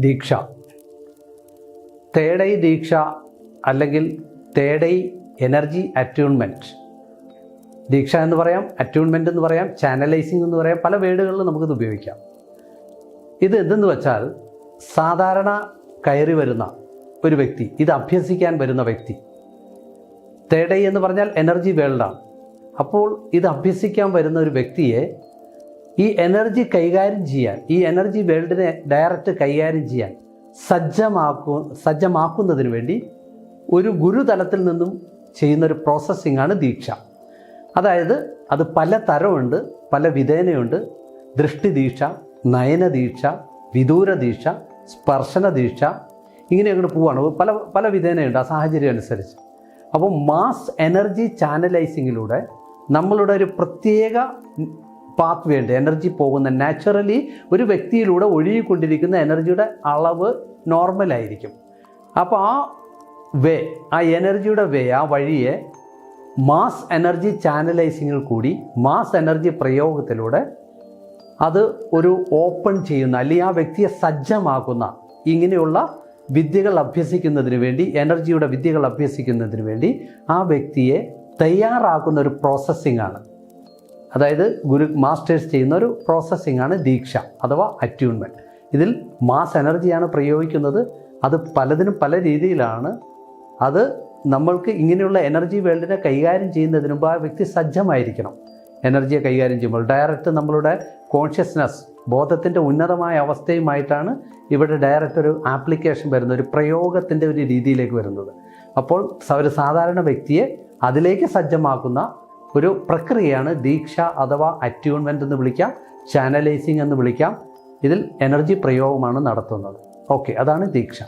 ദീക്ഷ, third eye ദീക്ഷ അല്ലെങ്കിൽ third eye energy അറ്റ്യൂൺമെൻറ്റ്. ദീക്ഷ എന്ന് പറയാം, അറ്റ്യൂൺമെൻറ്റ് എന്ന് പറയാം, ചാനലൈസിങ് എന്ന് പറയാം, പല വേർഡുകളിലും നമുക്കിത് ഉപയോഗിക്കാം. ഇത് എന്തെന്ന് വെച്ചാൽ സാധാരണ കയറി വരുന്ന ഒരു വ്യക്തി, ഇത് അഭ്യസിക്കാൻ വരുന്ന വ്യക്തി, തേർഡ് ഐ എന്ന് പറഞ്ഞാൽ എനർജി വേൾഡാണ്. അപ്പോൾ ഇത് അഭ്യസിക്കാൻ വരുന്ന ഒരു വ്യക്തിയെ ഈ എനർജി കൈകാര്യം ചെയ്യാൻ, ഈ എനർജി വേൾഡിനെ ഡയറക്റ്റ് കൈകാര്യം ചെയ്യാൻ സജ്ജമാക്കുന്നതിന് വേണ്ടി ഒരു ഗുരുതലത്തിൽ നിന്നും ചെയ്യുന്നൊരു പ്രോസസ്സിങ്ങാണ് ദീക്ഷ. അതായത് അത് പല തരമുണ്ട്, പല വിധേനയുണ്ട്. ദൃഷ്ടിദീക്ഷ, നയനദീക്ഷ, വിദൂരദീക്ഷ, സ്പർശനദീക്ഷ, ഇങ്ങനെ അങ്ങോട്ട് പോവാണ്. പല പല വിധേനയുണ്ട് ആ സാഹചര്യം അനുസരിച്ച്. അപ്പോൾ മാസ് എനർജി ചാനലൈസിങ്ങിലൂടെ നമ്മളുടെ ഒരു പ്രത്യേക പാത്ത് വേണ്ട എനർജി പോകുന്ന, നാച്ചുറലി ഒരു വ്യക്തിയിലൂടെ ഒഴുകിക്കൊണ്ടിരിക്കുന്ന എനർജിയുടെ അളവ് നോർമലായിരിക്കും. അപ്പോൾ ആ എനർജിയുടെ ആ വഴിയെ മാസ് എനർജി ചാനലൈസിങ്ങിൽ കൂടി, മാസ് എനർജി പ്രയോഗത്തിലൂടെ അത് ഒരു ഓപ്പൺ ചെയ്യുന്ന, അല്ലെങ്കിൽ ആ വ്യക്തിയെ സജ്ജമാക്കുന്ന ഇങ്ങനെയുള്ള വിദ്യകൾ അഭ്യസിക്കുന്നതിന് വേണ്ടി, എനർജിയുടെ വിദ്യകൾ അഭ്യസിക്കുന്നതിന് വേണ്ടി ആ വ്യക്തിയെ തയ്യാറാക്കുന്ന ഒരു പ്രോസസ്സിങ്ങാണ്. അതായത് മാസ്റ്റേഴ്സ് ചെയ്യുന്ന ഒരു പ്രോസസ്സിങ്ങാണ് ദീക്ഷ അഥവാ അറ്റ്യൂൺമെൻറ്റ്. ഇതിൽ മാസ് എനർജിയാണ് പ്രയോഗിക്കുന്നത്. അത് പലതിനും പല രീതിയിലാണ്. അത് നമ്മൾക്ക് ഇങ്ങനെയുള്ള എനർജി വേൾഡിനെ കൈകാര്യം ചെയ്യുന്നതിന് മുമ്പ് ആ വ്യക്തി സജ്ജമായിരിക്കണം. എനർജിയെ കൈകാര്യം ചെയ്യുമ്പോൾ ഡയറക്റ്റ് നമ്മളുടെ കോൺഷ്യസ്നസ്, ബോധത്തിൻ്റെ ഉന്നതമായ അവസ്ഥയുമായിട്ടാണ് ഇവിടെ ഡയറക്റ്റ് ഒരു ആപ്ലിക്കേഷൻ വരുന്നത്, ഒരു പ്രയോഗത്തിൻ്റെ ഒരു രീതിയിലേക്ക് വരുന്നത്. അപ്പോൾ ഒരു സാധാരണ വ്യക്തിയെ അതിലേക്ക് സജ്ജമാക്കുന്ന ഒരു പ്രക്രിയയാണ് ദീക്ഷ അഥവാ അറ്റ്യൂൺമെൻറ്റ് എന്ന് വിളിക്കാം, ചാനലൈസിങ് എന്ന് വിളിക്കാം. ഇതിൽ എനർജി പ്രയോഗമാണ് നടത്തുന്നത്. ഓക്കെ, അതാണ് ദീക്ഷ.